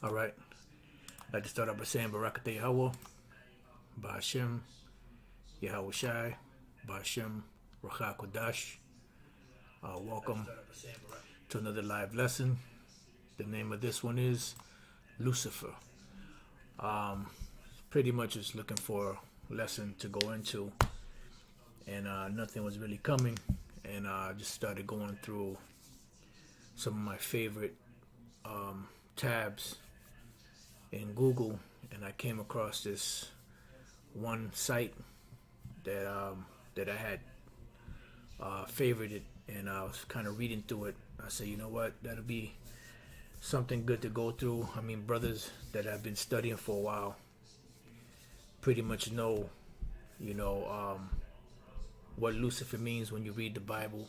All right. I'd like to start off by saying Barakatah Yahweh, Ba'ashem, Yahweh Shai, Ba'ashem, Rachah Kodash. Welcome to another live lesson. The name of this one is Lucifer. Pretty much just looking for a lesson to go into, and nothing was really coming. And I just started going through some of my favorite tabs in Google, and I came across this one site that I had favorited, and I was kind of reading through it. I said, you know what, that'll be something good to go through. I mean, brothers that have been studying for a while pretty much know, you know, what Lucifer means when you read the Bible.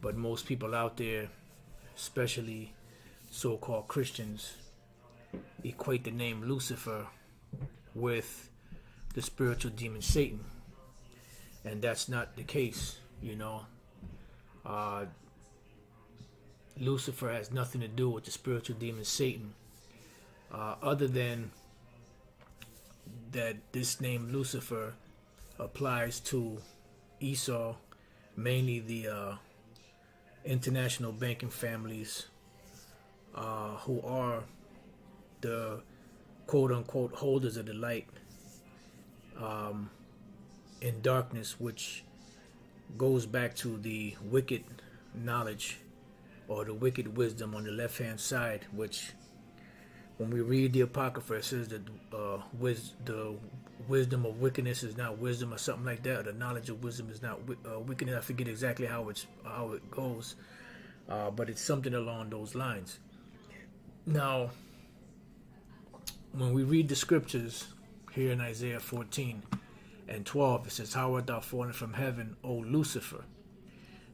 But most people out there, especially so-called Christians, equate the name Lucifer with the spiritual demon Satan, and that's not the case. You know, Lucifer has nothing to do with the spiritual demon Satan, other than that this name Lucifer applies to Esau, mainly the international banking families who are the quote-unquote holders of the light in darkness, which goes back to the wicked knowledge or the wicked wisdom on the left-hand side, which when we read the Apocrypha, it says that the wisdom of wickedness is not wisdom, or something like that. Or the knowledge of wisdom is not wickedness. I forget exactly how it goes, but it's something along those lines. Now, when we read the scriptures here in Isaiah 14 and 12, it says, "How art thou fallen from heaven, O Lucifer?"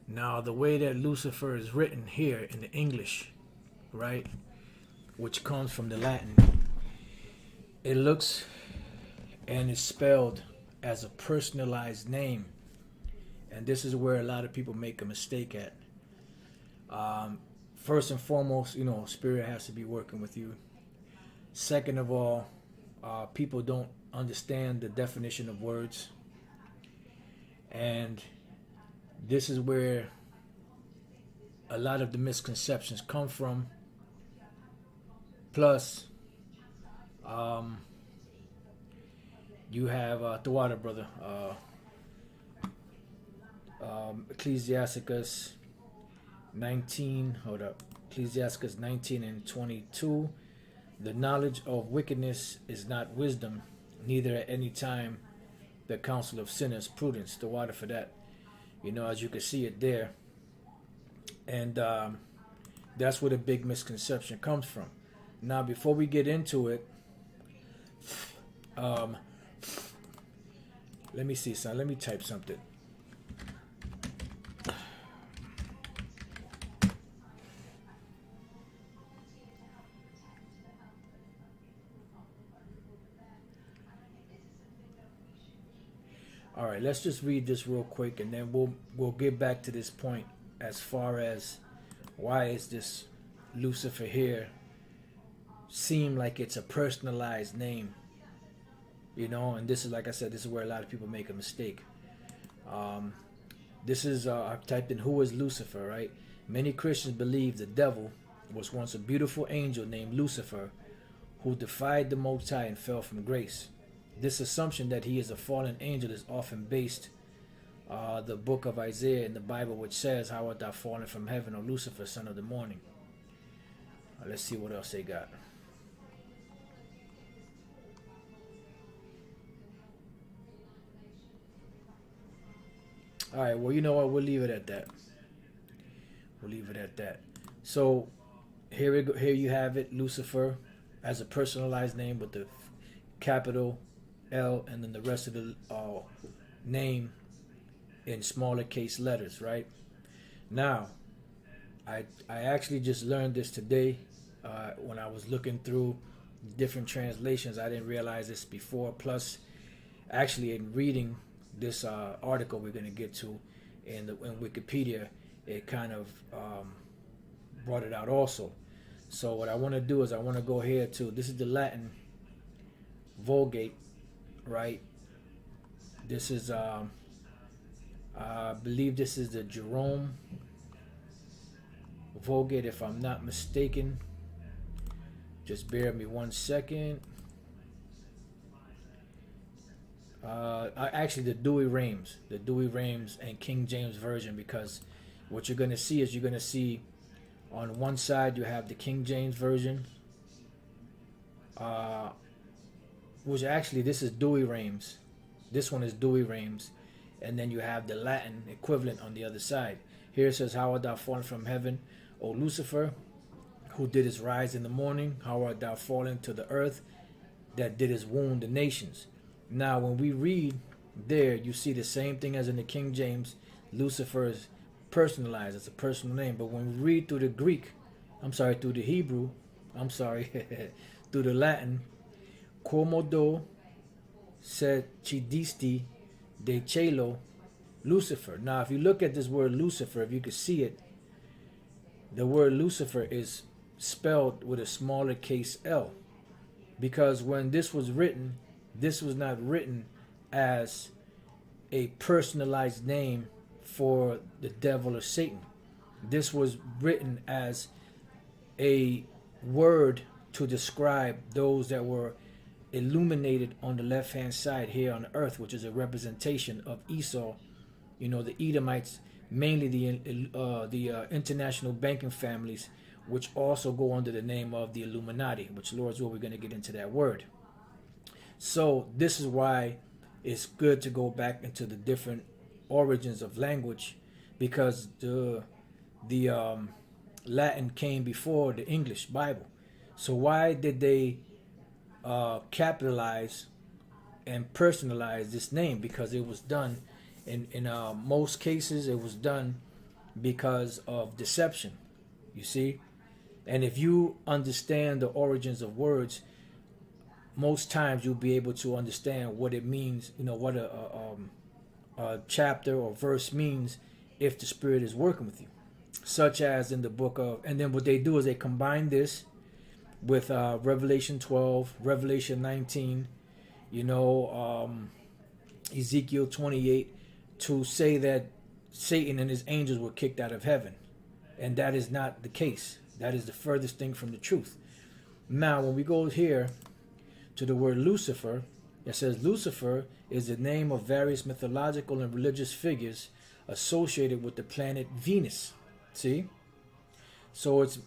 Now, the way that Lucifer is written here in the English, right, which comes from the Latin, it looks and is spelled as a personalized name. And this is where a lot of people make a mistake at. First and foremost, you know, Spirit has to be working with you. Second of all, people don't understand the definition of words. And this is where a lot of the misconceptions come from. Plus, you have the water, brother. Ecclesiasticus 19. Hold up. Ecclesiasticus 19 and 22. The knowledge of wickedness is not wisdom, neither at any time the counsel of sinners prudence. The water for that. You know, as you can see it there. And that's where the big misconception comes from. Now, before we get into it, let me see, son. Let me type something. All right, let's just read this real quick, and then we'll get back to this point as far as why is this Lucifer here seem like it's a personalized name, you know. And this is, like I said, this is where a lot of people make a mistake. This is I've typed in, who is Lucifer, right? Many Christians believe the devil was once a beautiful angel named Lucifer who defied the Most High and fell from grace. This assumption that he is a fallen angel is often based the book of Isaiah in the Bible, which says, "How art thou fallen from heaven, O Lucifer, son of the morning?" Let's see what else they got. All right, well, you know what? We'll leave it at that. We'll leave it at that. So here you have it, Lucifer, as a personalized name with the capital L, and then the rest of the name in smaller case letters, right? Now, I actually just learned this today when I was looking through different translations. I didn't realize this before. Plus, actually, in reading this article we're going to get to in Wikipedia, it kind of brought it out also. So what I want to do is I want to go here to, this is the Latin Vulgate, right? This is I believe this is the Jerome Vulgate, if I'm not mistaken. Just bear with me 1 second. Actually, the Douay Rheims and King James Version, because what you're going to see is you're going to see on one side you have the King James Version, which actually this is Douay Rheims. This one is Douay Rheims, and then you have the Latin equivalent on the other side. Here it says, "How art thou fallen from heaven, O Lucifer, who didst rise in the morning? How art thou fallen to the earth, that didst wound the nations?" Now, when we read there, you see the same thing as in the King James. Lucifer is personalized; it's a personal name. But when we read through the through the Hebrew, through the Latin, "Quomodo se chidisti de cielo Lucifer." Now, if you look at this word Lucifer, if you could see it, the word Lucifer is spelled with a smaller case L, because when this was written, this was not written as a personalized name for the devil or Satan. This was written as a word to describe those that were illuminated on the left-hand side here on earth, which is a representation of Esau, the Edomites, mainly the international banking families, which also go under the name of the Illuminati, which, Lord's will, we're going to get into that word. So this is why it's good to go back into the different origins of language, because the Latin came before the English Bible. So why did they capitalize and personalize this name? Because it was done in most cases, it was done because of deception, you see. And if you understand the origins of words, most times you'll be able to understand what it means, what a chapter or verse means if the Spirit is working with you. Such as in the book of, and then what they do is they combine this with Revelation 12, Revelation 19, Ezekiel 28, to say that Satan and his angels were kicked out of heaven. And that is not the case. That is the furthest thing from the truth. Now, when we go here to the word Lucifer, it says Lucifer is the name of various mythological and religious figures associated with the planet Venus. See? So it's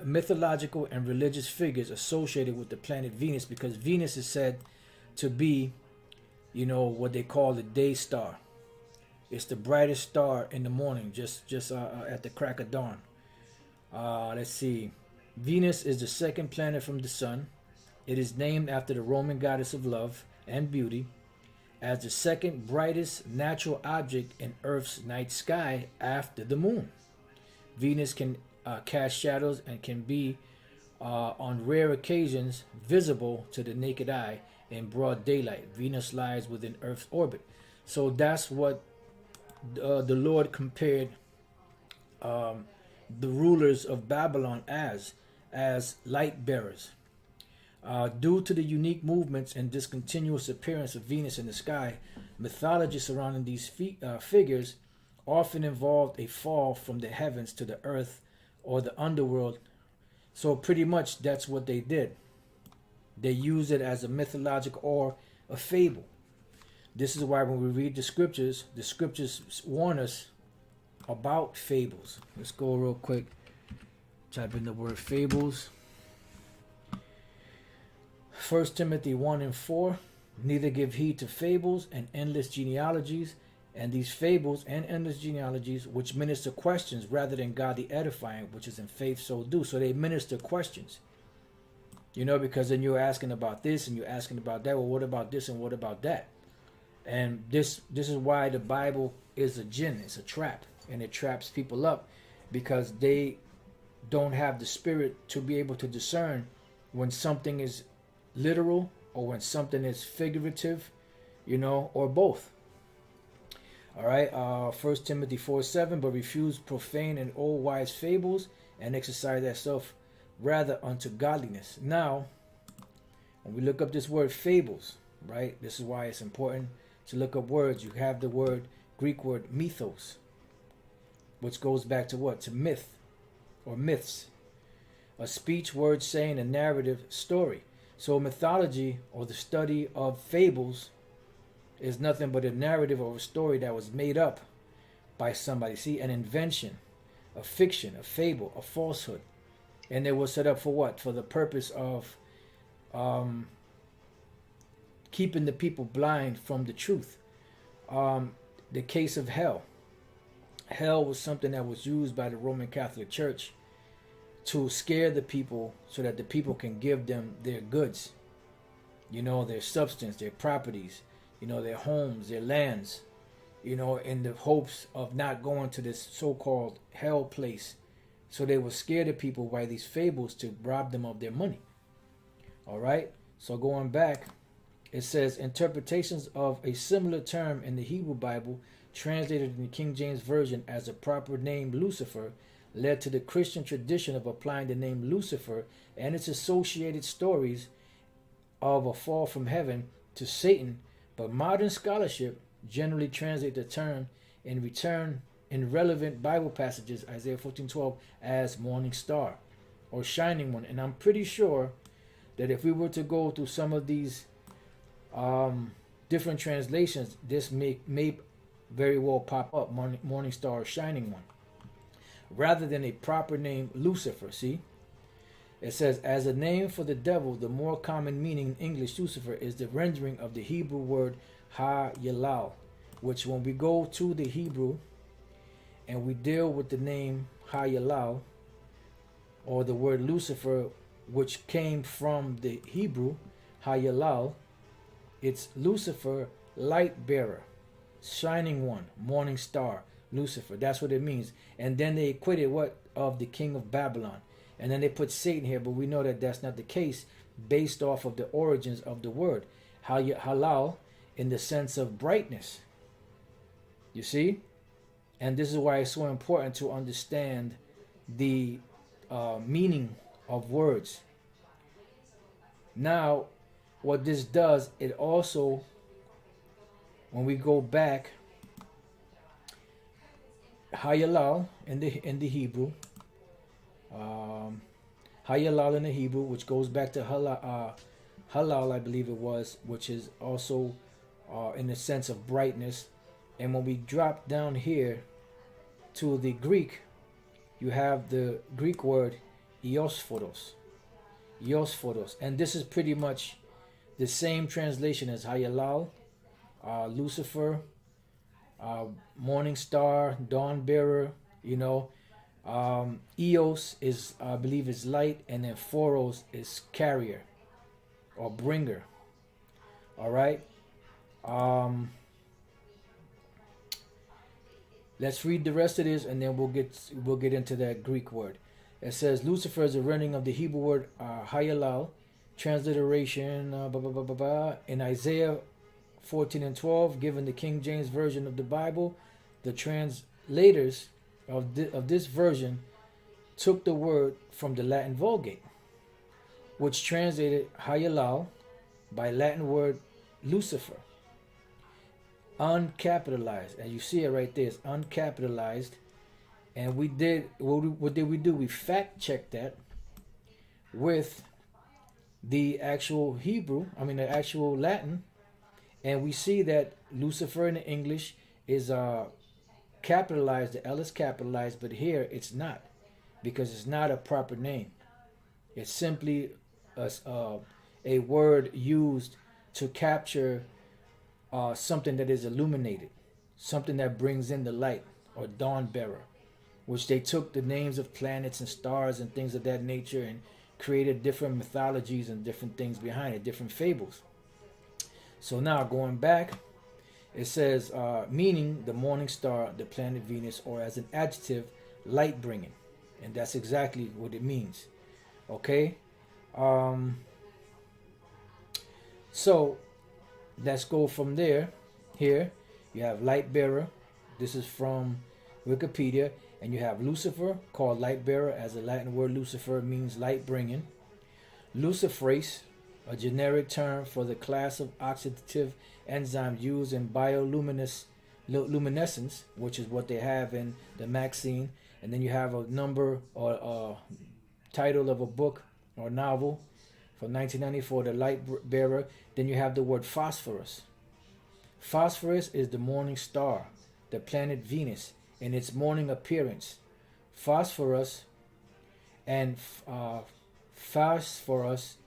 mythological and religious figures associated with the planet Venus, because Venus is said to be, what they call the day star. It's the brightest star in the morning, just at the crack of dawn. Let's see. Venus is the second planet from the sun. It is named after the Roman goddess of love and beauty, as the second brightest natural object in Earth's night sky after the moon. Venus can cast shadows and can be, on rare occasions, visible to the naked eye in broad daylight. Venus lies within Earth's orbit. So that's what the Lord compared the rulers of Babylon as light bearers. Due to the unique movements and discontinuous appearance of Venus in the sky, mythology surrounding these figures often involved a fall from the heavens to the earth or the underworld. So pretty much that's what they did. They used it as a mythological or a fable. This is why when we read the scriptures warn us about fables. Let's go real quick. Type in the word fables. 1 Timothy 1 and 4. Neither give heed to fables and endless genealogies, and these fables and endless genealogies which minister questions rather than godly edifying, which is in faith so do. So they minister questions. Because then you're asking about this and you're asking about that. Well, what about this and what about that? And this is why the Bible is a jinn. It's a trap. And it traps people up because they don't have the spirit to be able to discern when something is literal or when something is figurative, or both. All right, 1 Timothy 4:7, but refuse profane and old wise fables, and exercise thyself rather unto godliness. Now, when we look up this word fables, right? This is why it's important to look up words. You have the Greek word mythos, which goes back to what? To myth or myths. A speech, word, saying, a narrative, story. So mythology, or the study of fables, is nothing but a narrative or a story that was made up by somebody. See, an invention, a fiction, a fable, a falsehood. And they were set up for what? For the purpose of keeping the people blind from the truth. The case of hell. Hell was something that was used by the Roman Catholic Church to scare the people so that the people can give them their goods, their substance, their properties, their homes, their lands, in the hopes of not going to this so-called hell place. So they would scare the people by these fables to rob them of their money. All right. So going back, it says interpretations of a similar term in the Hebrew Bible, translated in the King James Version as a proper name Lucifer, led to the Christian tradition of applying the name Lucifer and its associated stories of a fall from heaven to Satan. But modern scholarship generally translates the term in return in relevant Bible passages, Isaiah 14:12, as morning star or shining one. And I'm pretty sure that if we were to go through some of these different translations, this may very well pop up, morning star or shining one, rather than a proper name Lucifer. See, it says, as a name for the devil, the more common meaning in English Lucifer is the rendering of the Hebrew word Ha-Yalal, which when we go to the Hebrew and we deal with the name Ha-Yalal, or the word Lucifer, which came from the Hebrew Ha-Yalal, it's Lucifer, light bearer, shining one, morning star, Lucifer. That's what it means. And then they acquitted what? Of the king of Babylon. And then they put Satan here, but we know that that's not the case based off of the origins of the word. Halal in the sense of brightness. You see? And this is why it's so important to understand the meaning of words. Now, what this does, it also, when we go back, Hayalal in the Hebrew, Hayalal in the Hebrew, which goes back to halal, I believe it was, which is also in the sense of brightness. And when we drop down here to the Greek, you have the Greek word Iosforos. And this is pretty much the same translation as Hayalal, Lucifer, morning star, dawn bearer. Eos is, I believe, is light, and then Phoros is carrier or bringer. All right. Let's read the rest of this, and then we'll get into that Greek word. It says Lucifer is a rendering of the Hebrew word Hayalal, transliteration in Isaiah 14:12, given the King James Version of the Bible. The translators of this version took the word from the Latin Vulgate, which translated Hayalal by Latin word Lucifer, uncapitalized, and you see it right there. It's uncapitalized. And what did we do? We fact checked that with the actual the actual Latin, and we see that Lucifer in the English is capitalized. The L is capitalized, but here it's not, because it's not a proper name. It's simply a word used to capture something that is illuminated, something that brings in the light, or dawn bearer, which they took the names of planets and stars and things of that nature and created different mythologies and different things behind it, different fables. So now going back, it says meaning the morning star, the planet Venus, or as an adjective, light bringing. And that's exactly what it means. Okay. So let's go from there. Here you have light bearer. This is from Wikipedia. And you have Lucifer, called light bearer, as the Latin word Lucifer means light bringing. Luciferase, a generic term for the class of oxidative enzymes used in bioluminescence, which is what they have in the Maxine. And then you have a number or a title of a book or novel from 1994, The Light Bearer. Then you have the word phosphorus. Phosphorus is the morning star, the planet Venus, in its morning appearance. Phosphorus and phosphorus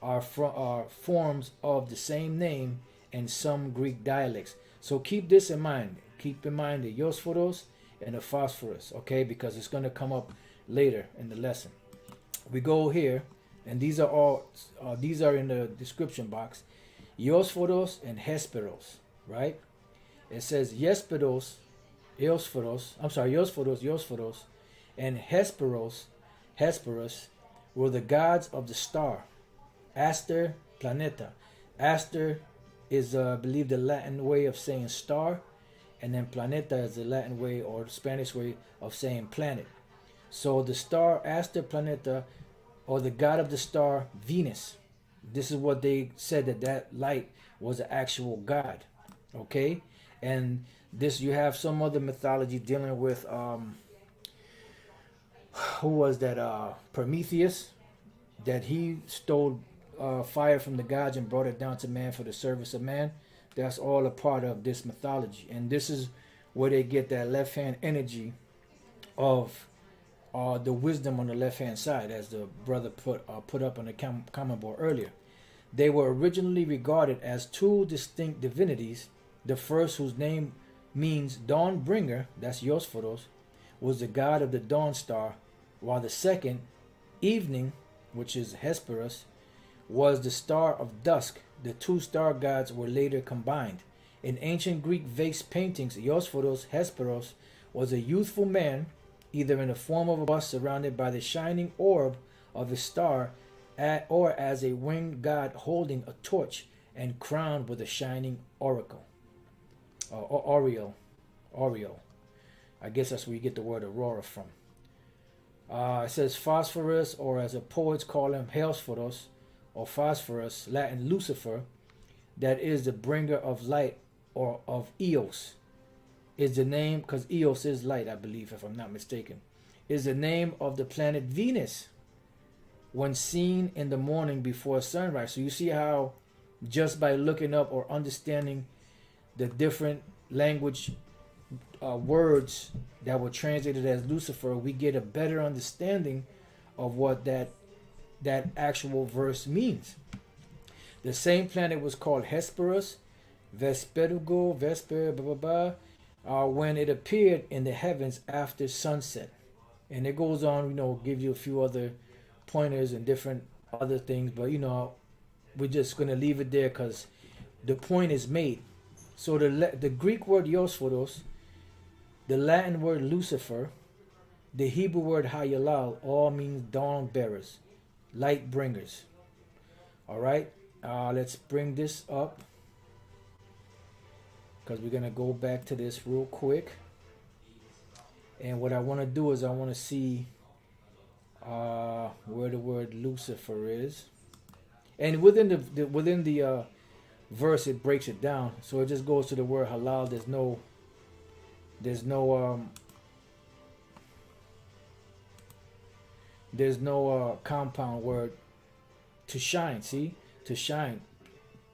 are forms of the same name in some Greek dialects. So keep this in mind. Keep in mind the Iosforos and the phosphorus, okay? Because it's going to come up later in the lesson. We go here, and these are all these are in the description box. Iosforos and Hesperos, right? It says Iosforos, and Hesperos were the gods of the star, Aster Planeta. Aster is, I believe, the Latin way of saying star, and then Planeta is the Latin way or the Spanish way of saying planet. So the star Aster Planeta, or the god of the star Venus. This is what they said, that light was an actual god. Okay, and this, you have some other mythology dealing with who was that? Prometheus, that he stole fire from the gods and brought it down to man for the service of man. That's all a part of this mythology, and this is where they get that left hand energy of the wisdom on the left hand side, as the brother put up on the comment board earlier. They were originally regarded as two distinct divinities. The first, whose name means dawn bringer, that's Iosforos, was the god of the dawn star, while the second, evening, which is Hesperus, was the star of dusk. The two star gods were later combined. In ancient Greek vase paintings, Iosforos, Hesperos, was a youthful man, either in the form of a bust surrounded by the shining orb of a star, or as a winged god holding a torch and crowned with a shining oracle. Aureole. I guess that's where you get the word aurora from. It says phosphorus, or as the poets call him, Hesperos, or phosphorus, Latin Lucifer, that is the bringer of light, or of Eos, is the name, because Eos is light, I believe, if I'm not mistaken, is the name of the planet Venus when seen in the morning before sunrise. So you see how just by looking up or understanding the different language words that were translated as Lucifer, we get a better understanding of what that actual verse means. The same planet was called Hesperus, Vesperugo, Vesper, blah, blah, blah, when it appeared in the heavens after sunset. And it goes on, give you a few other pointers and different other things, but we're just going to leave it there because the point is made. So the Greek word Iosforos, the Latin word Lucifer, the Hebrew word Hayalal, all means dawn bearers, light bringers. All right, let's bring this up because we're going to go back to this real quick. And what I want to do is I want to see where the word Lucifer is. And within the verse, it breaks it down. So it just goes to the word halal. There's no compound word to shine. See, to shine.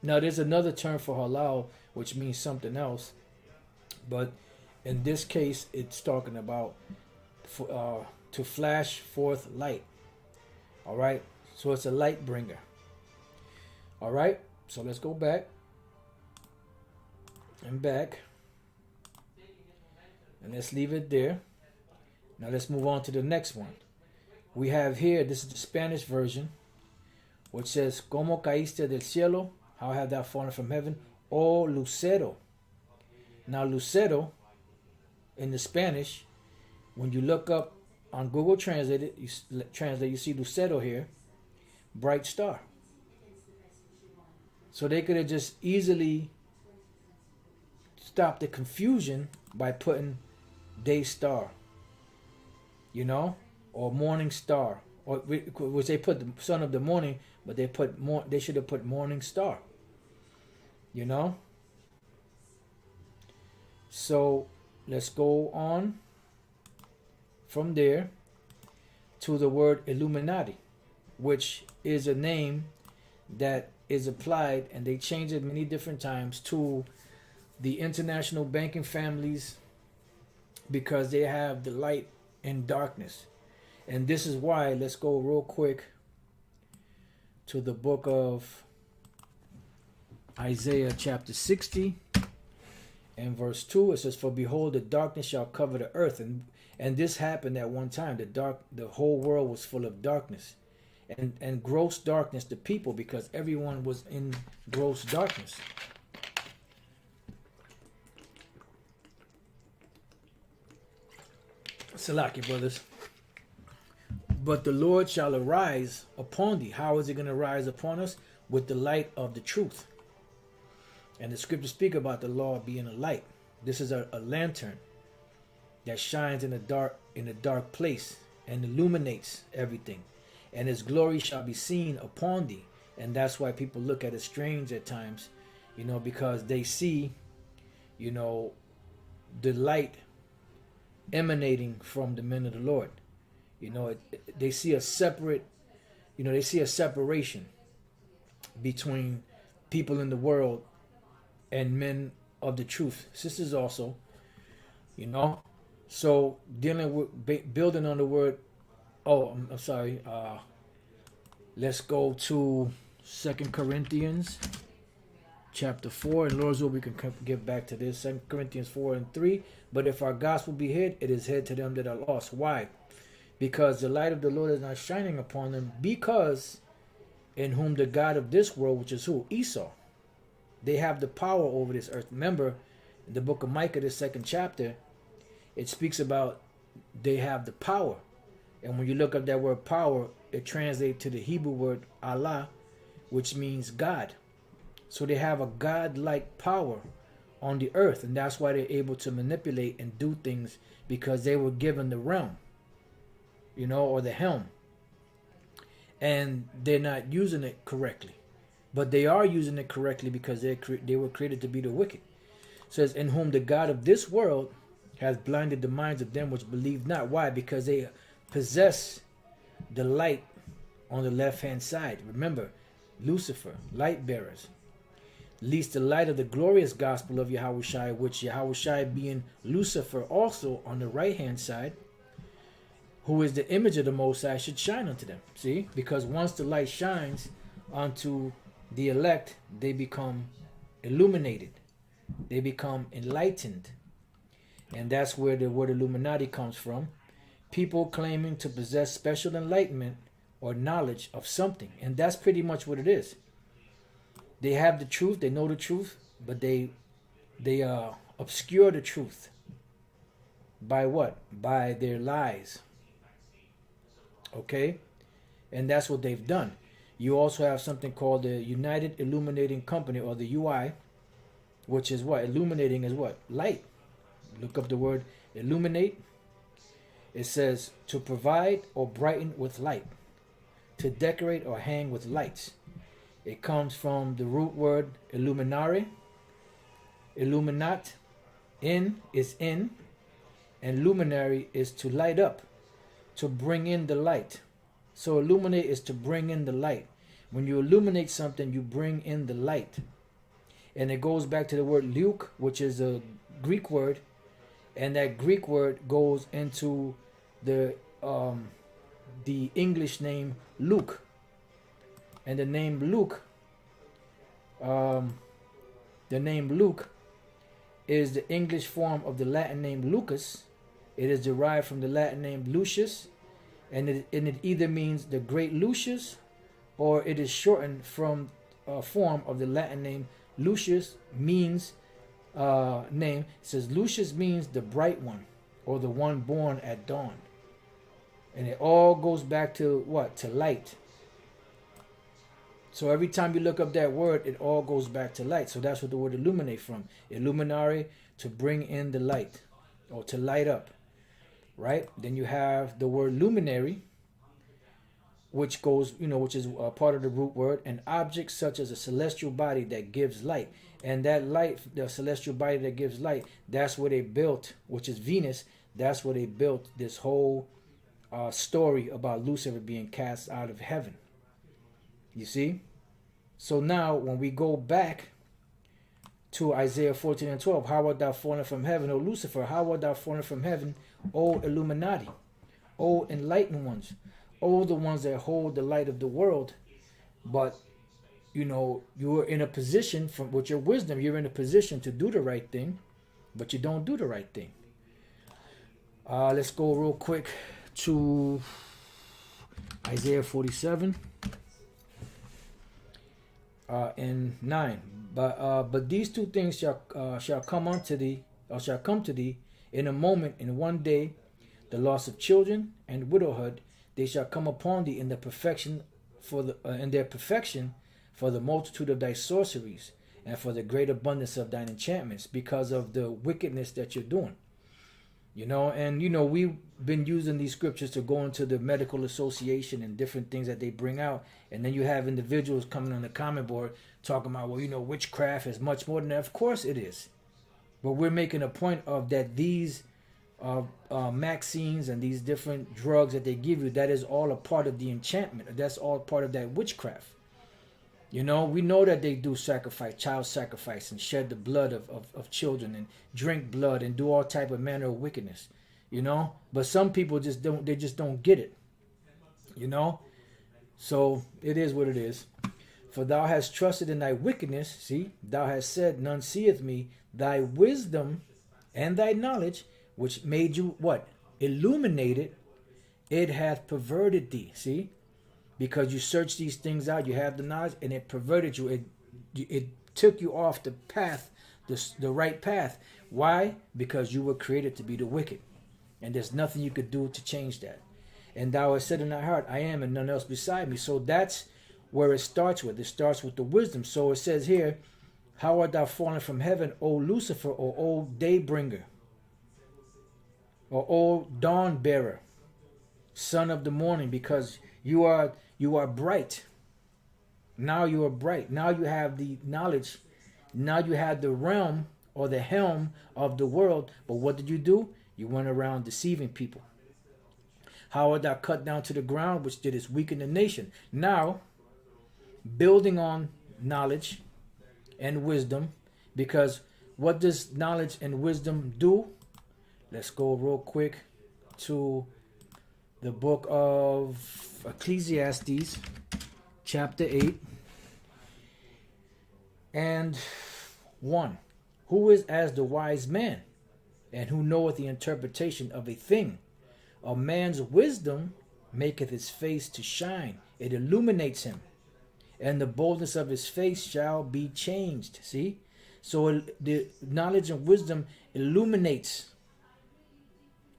Now there's another term for halal which means something else, but in this case it's talking about to flash forth light. All right, so it's a light bringer. All right, so let's go back and back, and let's leave it there. Now let's move on to the next one. We have here, this is the Spanish version, which says, "Como caíste del cielo?" How have thou fallen from heaven? "O lucero." Now lucero, in the Spanish, when you look up on Google Translate, you see lucero here, bright star. So they could have just easily stopped the confusion by putting day star. or morning star, or which they put the son of the morning, but they should have put morning star, you know. So let's go on from there to the word Illuminati, which is a name that is applied, and they change it many different times, to the international banking families, because they have the light and darkness. And this is why, let's go real quick to the book of Isaiah chapter 60 and verse 2. It says, "For behold, the darkness shall cover the earth." And this happened at one time. The whole world was full of darkness. And gross darkness to people, because everyone was in gross darkness. Salaki, brothers. "But the Lord shall arise upon thee." How is he going to rise upon us? With the light of the truth. And the scriptures speak about the law being a light. This is a lantern that shines in a dark place and illuminates everything. "And his glory shall be seen upon thee." And that's why people look at it strange at times, because they see, the light emanating from the men of the Lord. They see a separation between people in the world and men of the truth. Sisters also, So dealing with building on the word. Oh, I'm sorry. Let's go to 2 Corinthians chapter 4. And Lord's will, we can get back to this. 2 Corinthians 4 and 3. "But if our gospel be hid, it is hid to them that are lost." Why? "Because the light of the Lord is not shining upon them, because in whom the God of this world," which is who? Esau. They have the power over this earth. Remember, in the book of Micah, the 2nd chapter, it speaks about they have the power. And when you look up that word power, it translates to the Hebrew word Allah, which means God. So they have a God-like power on the earth, and that's why they're able to manipulate and do things, because they were given the realm, or the helm. And they're not using it correctly. But they are using it correctly, because they were created to be the wicked. It says, "In whom the God of this world has blinded the minds of them which believe not." Why? Because they possess the light on the left-hand side. Remember, Lucifer, light bearers. "Lest the light of the glorious gospel of Yahushua," which Yahushua being Lucifer also on the right-hand side, "who is the image of the Most High, should shine unto them." See? Because once the light shines onto the elect, they become illuminated. They become enlightened. And that's where the word Illuminati comes from. People claiming to possess special enlightenment or knowledge of something. And that's pretty much what it is. They have the truth, they know the truth, but they obscure the truth. By what? By their lies. Okay? And that's what they've done. You also have something called the United Illuminating Company, or the UI, which is what? Illuminating is what? Light. Look up the word illuminate. It says to provide or brighten with light, to decorate or hang with lights. It comes from the root word illuminare, illuminat, in is in, and luminary is to light up, to bring in the light. So illuminate is to bring in the light. When you illuminate something, you bring in the light. And it goes back to the word Luke, which is a Greek word, and that Greek word goes into the English name Luke. And the name Luke is the English form of the Latin name Lucas. It is derived from the Latin name Lucius, and it either means the great Lucius, or it is shortened from a form of the Latin name Lucius, means name. It says Lucius means the bright one, or the one born at dawn. And it all goes back to what? To light. So every time you look up that word, it all goes back to light. So that's what the word illuminate from. Illuminare, to bring in the light, or to light up. right? Then you have the word luminary, which goes, which is part of the root word, an object such as a celestial body that gives light. And that light, the celestial body that gives light, that's where they built, which is Venus, that's where they built this whole story about Lucifer being cast out of heaven. You see? So now, when we go back to Isaiah 14 and 12, how art thou fallen from heaven, O Lucifer? How art thou fallen from heaven, O Illuminati? O enlightened ones? O the ones that hold the light of the world? But, you're in a position, with your wisdom, you're in a position to do the right thing, but you don't do the right thing. Let's go real quick to Isaiah 47 and 9. But these two things shall come unto thee, or shall come to thee in a moment, in one day, the loss of children and widowhood. They shall come upon thee in the perfection in their perfection for the multitude of thy sorceries and for the great abundance of thine enchantments, because of the wickedness that you're doing. We've been using these scriptures to go into the medical association and different things that they bring out. And then you have individuals coming on the comment board talking about, witchcraft is much more than that. Of course it is. But we're making a point of that these vaccines and these different drugs that they give you, that is all a part of the enchantment. That's all part of that witchcraft. We know that they do child sacrifice, and shed the blood of children, and drink blood, and do all type of manner of wickedness. But some people just don't get it. So it is what it is. For thou hast trusted in thy wickedness. See, thou hast said, none seeth me. Thy wisdom and thy knowledge, which made you what? Illuminated, it hath perverted thee. See? Because you search these things out, you have the knowledge, and it perverted you. It took you off the path, the right path. Why? Because you were created to be the wicked. And there's nothing you could do to change that. And thou hast said in thy heart, I am, and none else beside me. So that's where it starts with. It starts with the wisdom. So it says here, how art thou fallen from heaven, O Lucifer, or O daybringer, or O dawn bearer, son of the morning, because you are bright. Now you are bright. Now you have the knowledge. Now you have the realm or the helm of the world. But what did you do? You went around deceiving people. How art thou cut down to the ground, which didst weaken the nation? Now, building on knowledge and wisdom, because what does knowledge and wisdom do? Let's go real quick to the book of Ecclesiastes, chapter 8 and 1. Who is as the wise man, and who knoweth the interpretation of a thing? A man's wisdom maketh his face to shine. It illuminates him, and the boldness of his face shall be changed. See? So the knowledge and wisdom illuminates.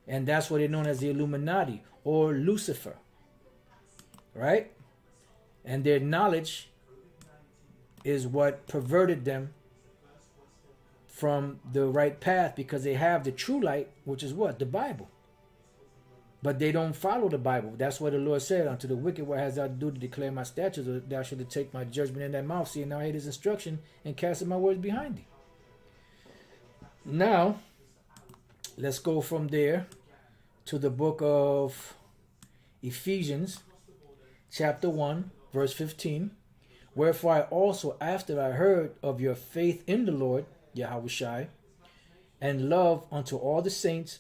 And that's what they're known as, the Illuminati or Lucifer. Right? And their knowledge is what perverted them from the right path, because they have the true light, which is what? The Bible. But they don't follow the Bible. That's what the Lord said, unto the wicked, what hast thou to do to declare my statutes, or thou shalt take my judgment in thy mouth, seeing thou hate his instruction, and casting my words behind thee. Now, let's go from there to the book of Ephesians, chapter 1, verse 15. Wherefore I also, after I heard of your faith in the Lord, Yahushai, and love unto all the saints,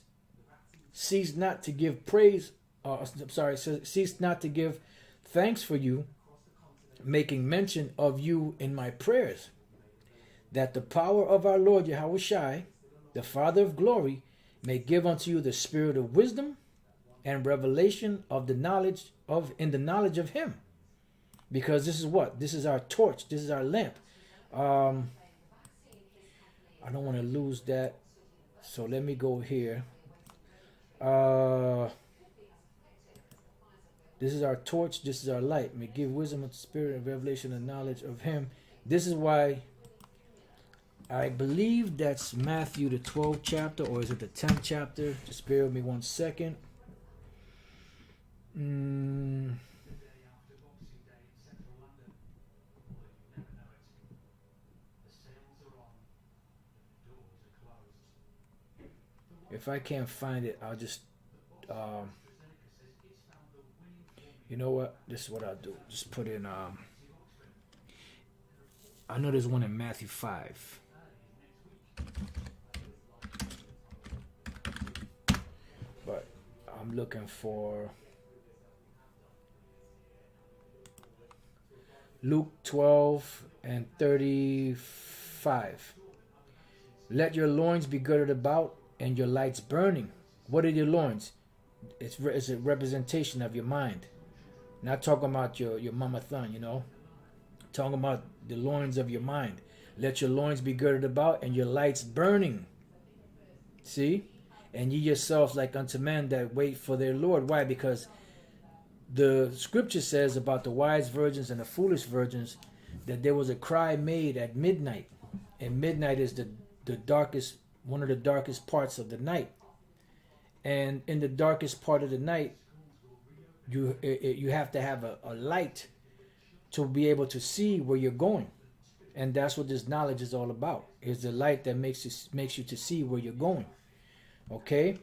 cease not to give cease not to give thanks for you, making mention of you in my prayers, that the power of our Lord Yahushai, the Father of glory, may give unto you the spirit of wisdom and revelation of the knowledge of him. Because this is what? This is our torch. This is our lamp. I don't want to lose that. So let me go here. This is our torch. This is our light. May give wisdom of the spirit and revelation and knowledge of him. This is why I believe that's Matthew the 12th chapter, or is it the 10th chapter? Just bear with me 1 second. If I can't find it, I'll just, you know what? This is what I'll do. Just put in, I know there's one in Matthew 5. But I'm looking for Luke 12 and 35. Let your loins be girded about and your lights burning. What are your loins? It's a representation of your mind. Not talking about your mama thon, you know. Talking about the loins of your mind. Let your loins be girded about and your lights burning. See? And ye yourselves like unto men that wait for their Lord. Why? Because the scripture says about the wise virgins and the foolish virgins that there was a cry made at midnight. And midnight is the darkest, one of the darkest parts of the night. And in the darkest part of the night, you have to have a light to be able to see where you're going. And that's what this knowledge is all about. Is the light that makes you to see where you're going. Okay?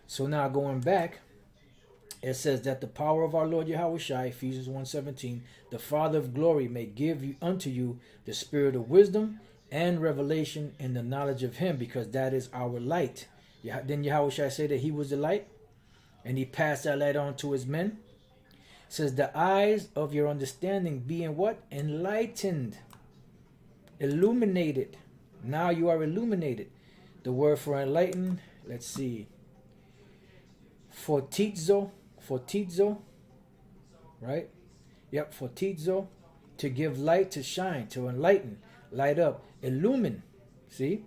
So now going back, it says that the power of our Lord Yahushua, Ephesians 1:17, the Father of glory may give you unto you the spirit of wisdom and revelation in the knowledge of him, because that is our light. Didn't Yahushua say that he was the light? And he passed that light on to his men. It says the eyes of your understanding being what? Enlightened. Illuminated. Now you are illuminated. The word for enlightened, let's see. Fortizo, right? Yep, fortizo, to give light, to shine, to enlighten, light up, illumine, see?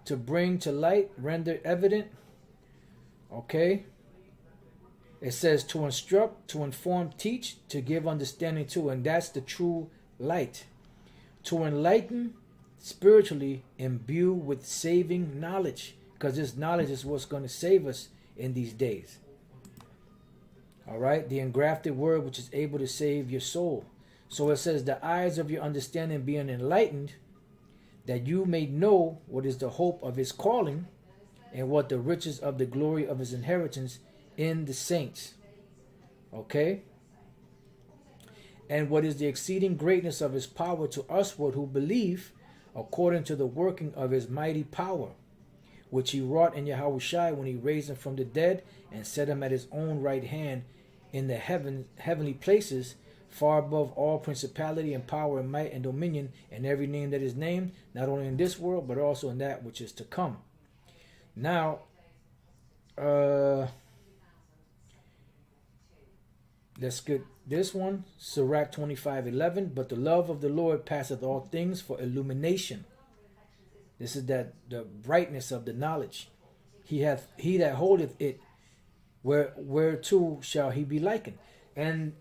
To bring to light, render evident, okay? It says to instruct, to inform, teach, to give understanding to, and that's the true light. To enlighten, spiritually, imbue with saving knowledge, because this knowledge is what's going to save us in these days. All right, the engrafted word which is able to save your soul. So it says the eyes of your understanding being enlightened, that you may know what is the hope of his calling and what the riches of the glory of his inheritance in the saints. Okay? And what is the exceeding greatness of his power to usward who believe, according to the working of his mighty power, which he wrought in Yahushua when he raised him from the dead and set him at his own right hand in the heavenly places, far above all principality and power and might and dominion and every name that is named, not only in this world, but also in that which is to come. Now, let's get this one. Sirach 25:11. But the love of the Lord passeth all things for illumination. This is the brightness of the knowledge. He that holdeth it, whereto shall he be likened? And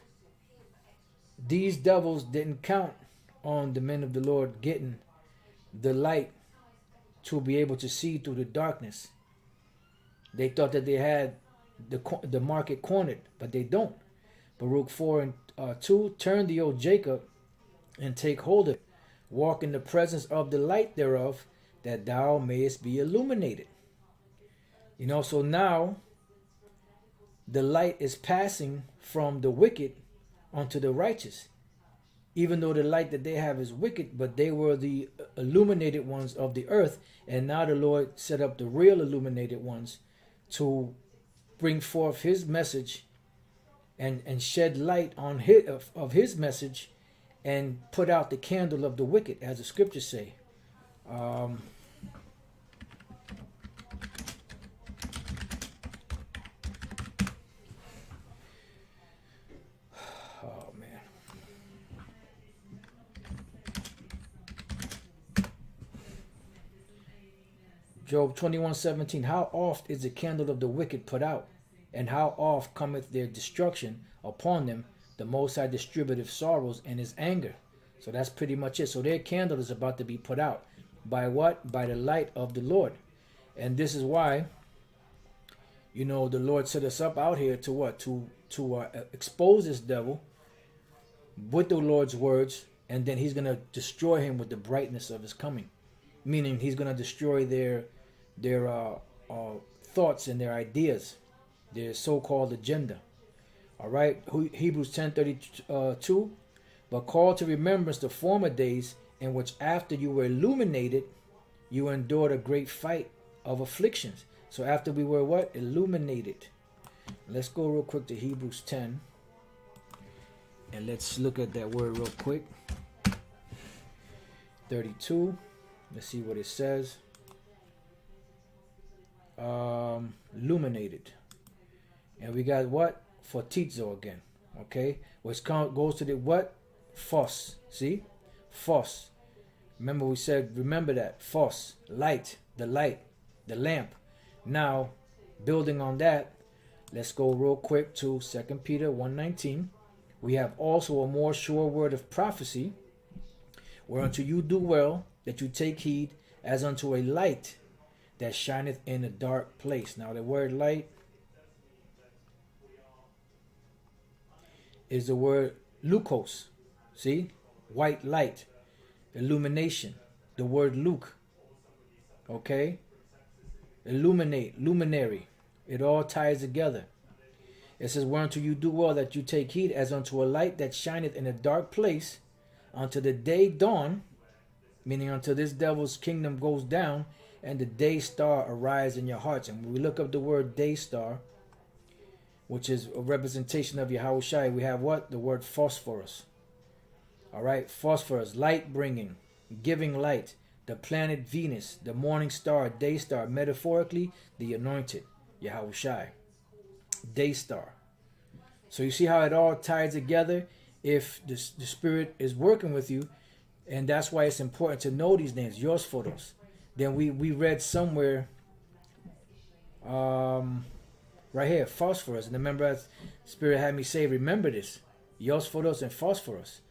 these devils didn't count on the men of the Lord getting the light to be able to see through the darkness. They thought that they had the market cornered, but they don't. Baruch 4:2, turn thee, O Jacob, and take hold of it. Walk in the presence of the light thereof, that thou mayest be illuminated. You know, so now the light is passing from the wicked onto the righteous. Even though the light that they have is wicked, but they were the illuminated ones of the earth. And now the Lord set up the real illuminated ones to bring forth his message and shed light on his message and put out the candle of the wicked, as the scriptures say. Job 21:17. How oft is the candle of the wicked put out, and how oft cometh their destruction upon them? The Most High distributeth sorrows in his anger. So that's pretty much it. So their candle is about to be put out. by what? By the light of the Lord. And this is why, the Lord set us up out here to what? To expose this devil with the Lord's words, and then he's going to destroy him with the brightness of his coming. Meaning he's going to destroy their thoughts and their ideas, their so-called agenda. All right, Hebrews 10:32. But call to remembrance the former days in which after you were illuminated, you endured a great fight of afflictions. So after we were what? Illuminated. Let's go real quick to Hebrews 10. And let's look at that word real quick. 32. Let's see what it says. Illuminated. And we got what? Fortizo again. Okay. Which goes to the what? Phos. See? Phos. Remember that. Phos. Light. The lamp. Now, building on that, let's go real quick to 2 Peter 1:19. We have also a more sure word of prophecy, whereunto you do well that you take heed as unto a light that shineth in a dark place. Now, the word light is the word lukos. See? White light. Illumination. The word luke. Okay? Illuminate. Luminary. It all ties together. It says, whereunto you do well that you take heed as unto a light that shineth in a dark place until the day dawn, meaning until this devil's kingdom goes down and the day star arise in your hearts. And when we look up the word day star, which is a representation of Yahushua, we have what? The word phosphorus. All right, phosphorus, light bringing, giving light. The planet Venus, the morning star, day star, metaphorically, the anointed, Yahushua, day star. So you see how it all ties together if the Spirit is working with you, and that's why it's important to know these names, Yos Photos. Then we read somewhere, right here, phosphorus. And remember, as Spirit had me say, remember this, Yos Photos and phosphorus.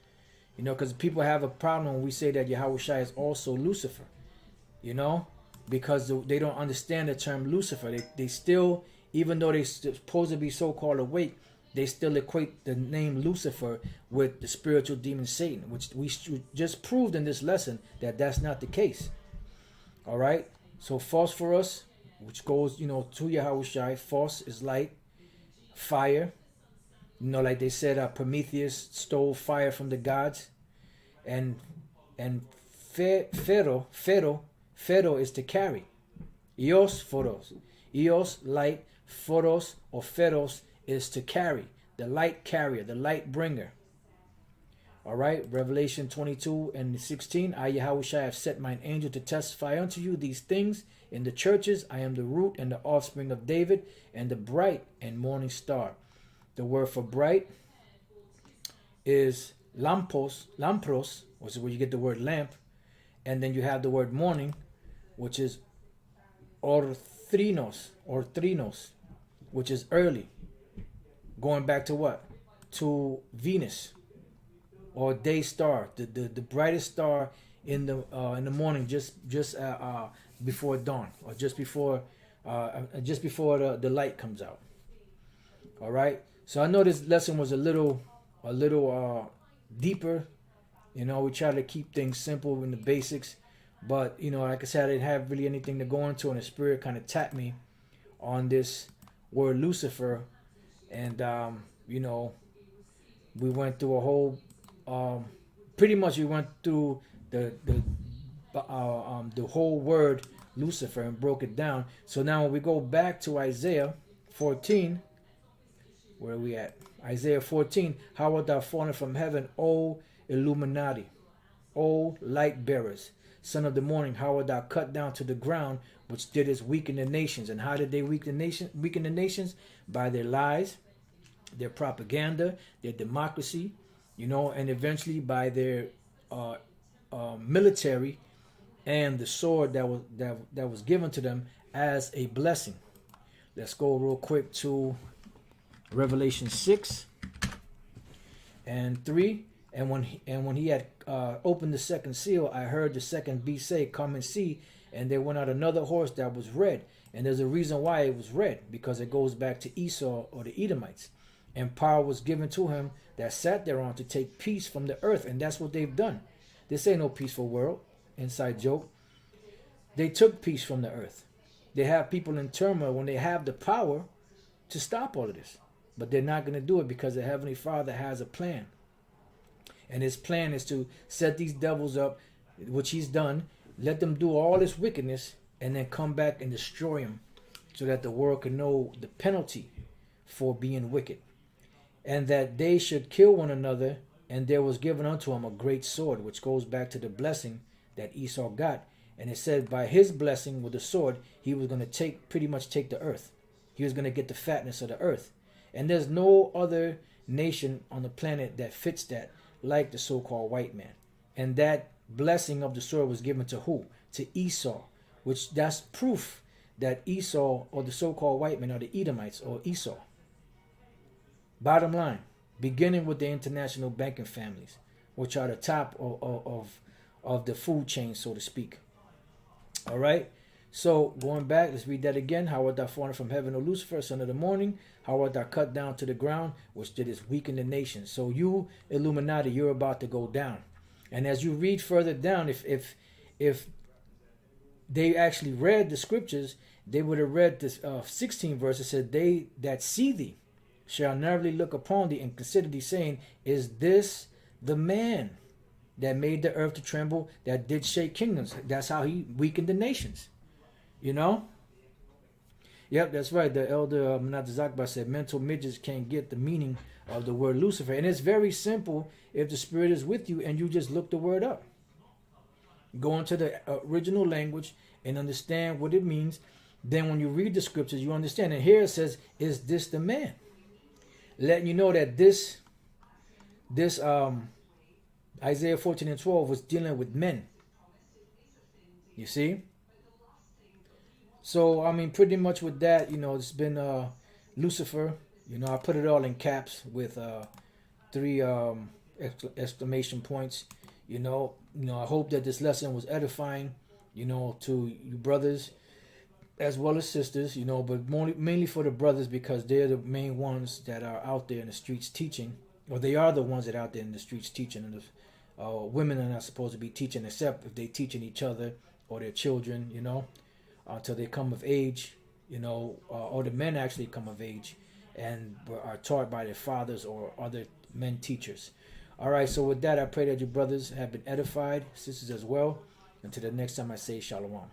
Because people have a problem when we say that Yahushua is also Lucifer. Because they don't understand the term Lucifer. They still, even though they're supposed to be so-called awake, they still equate the name Lucifer with the spiritual demon Satan, which we just proved in this lesson that that's not the case. All right? So phosphorus, which goes, to Yahushua, phos is light, fire. Like they said, Prometheus stole fire from the gods, and Pharaoh is to carry. Eos, photos. Eos, light. Photos or Pharos is to carry. The light carrier, the light bringer. All right, Revelation 22:16. I, Yahushua, have set mine angel to testify unto you these things in the churches. I am the root and the offspring of David, and the bright and morning star. The word for bright is lampros, which is where you get the word lamp. And then you have the word morning, which is orthrinos, which is early. Going back to what? To Venus, or day star, the brightest star in the morning, just before dawn, or just before the light comes out. All right. So I know this lesson was a little deeper. We try to keep things simple in the basics, but like I said, I didn't have really anything to go into, and the Spirit kind of tapped me on this word Lucifer, and we went through a whole, pretty much we went through the whole word Lucifer and broke it down. So now when we go back to Isaiah 14. Where are we at? Isaiah 14. How art thou fallen from heaven, O Illuminati, O light bearers, son of the morning? How art thou cut down to the ground, which didst weaken the nations? And how did they weaken the nations? By their lies, their propaganda, their democracy, and eventually by their military and the sword that was given to them as a blessing. Let's go real quick to Revelation 6:3. And when he had opened the second seal, I heard the second beast say, "Come and see." And there went out another horse that was red. And there's a reason why it was red, because it goes back to Esau or the Edomites. And power was given to him that sat thereon to take peace from the earth. And that's what they've done. This ain't no peaceful world. Inside joke. They took peace from the earth. They have people in turmoil when they have the power to stop all of this. But they're not going to do it because the Heavenly Father has a plan. And his plan is to set these devils up, which he's done, let them do all this wickedness, and then come back and destroy them so that the world can know the penalty for being wicked. And that they should kill one another, and there was given unto him a great sword, which goes back to the blessing that Esau got. And it said by his blessing with the sword, he was going to pretty much take the earth. He was going to get the fatness of the earth. And there's no other nation on the planet that fits that like the so-called white man. And that blessing of the sword was given to who? To Esau, which that's proof that Esau or the so-called white man are the Edomites or Esau. Bottom line, beginning with the international banking families, which are the top of the food chain, so to speak. All right. So going back, let's read that again. How art thou fallen from heaven, O Lucifer, son of the morning? How art thou cut down to the ground, which didst weaken the nation? So you, Illuminati, you're about to go down. And as you read further down, if they actually read the scriptures, they would have read this 16 verse. It said, "They that see thee shall narrowly look upon thee and consider thee, saying, Is this the man that made the earth to tremble, that did shake kingdoms?" That's how he weakened the nations. You know? Yep, that's right. The elder Menachem Zakbar said mental midgets can't get the meaning of the word Lucifer. And it's very simple if the Spirit is with you and you just look the word up. Go into the original language and understand what it means. Then when you read the scriptures, you understand. And here it says, "Is this the man?" Letting you know that this Isaiah 14:12 was dealing with men. You see? So, I mean, pretty much with that, it's been Lucifer. I put it all in caps with 3 exclamation points. I hope that this lesson was edifying, to you brothers as well as sisters, but mainly for the brothers, because they're the main ones that are out there in the streets teaching, or they are the ones that are out there in the streets teaching, and the women are not supposed to be teaching, except if they teaching each other or their children, until they come of age, or the men actually come of age and are taught by their fathers or other men teachers. All right, so with that, I pray that you brothers have been edified, sisters as well. Until the next time, I say shalom.